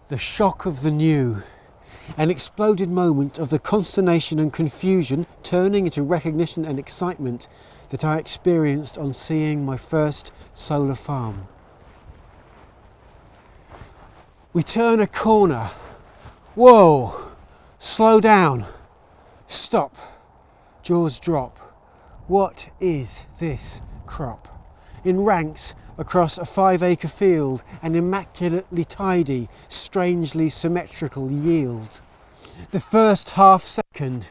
The shock of the new, an exploded moment of the consternation and confusion turning into recognition and excitement that I experienced on seeing my first solar farm. We turn a corner. Whoa! Slow down. Stop. Jaws drop. What is this crop? In ranks across a 5-acre field, an immaculately tidy, strangely symmetrical yield. The first half second,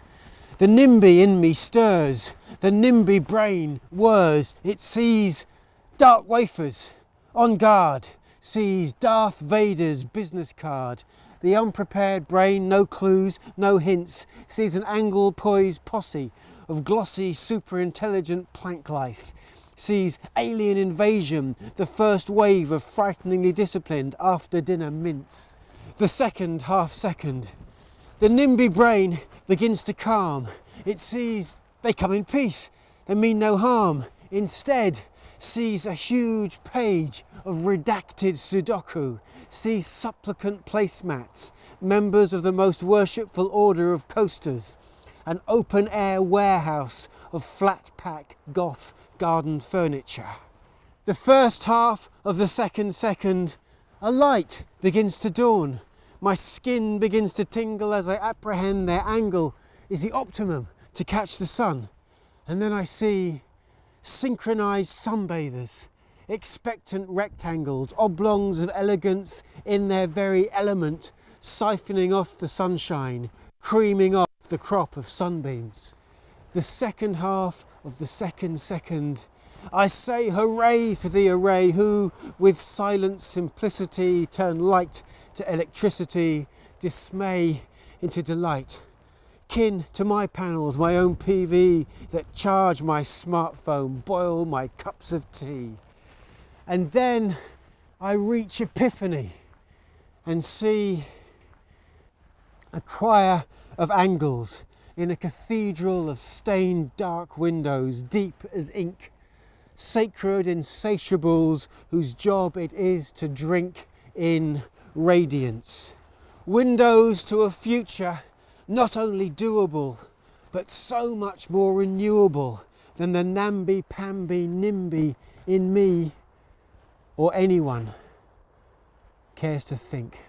the nimby in me stirs, the nimby brain whirrs, it sees dark wafers, on guard, sees Darth Vader's business card. The unprepared brain, no clues, no hints, sees an angle-poise posse of glossy, super-intelligent plank life, sees alien invasion, the first wave of frighteningly disciplined after-dinner mints. The second half second, the nimby brain begins to calm. It sees they come in peace, they mean no harm. Instead, sees a huge page of redacted sudoku, sees supplicant placemats, members of the most worshipful order of coasters, an open-air warehouse of flat-pack goth garden furniture. The first half of the second, a light begins to dawn. My skin begins to tingle as I apprehend their angle is the optimum to catch the sun. And then I see synchronized sunbathers, expectant rectangles, oblongs of elegance in their very element, siphoning off the sunshine, creaming off the crop of sunbeams. The second half of the second, I say hooray for the array who, with silent simplicity, turn light to electricity, dismay into delight. Kin to my panels, my own PV that charge my smartphone, boil my cups of tea. And then I reach epiphany and see a choir of angles in a cathedral of stained dark windows, deep as ink, sacred insatiables whose job it is to drink in radiance. Windows to a future not only doable, but so much more renewable than the namby-pamby nimby in me or anyone cares to think.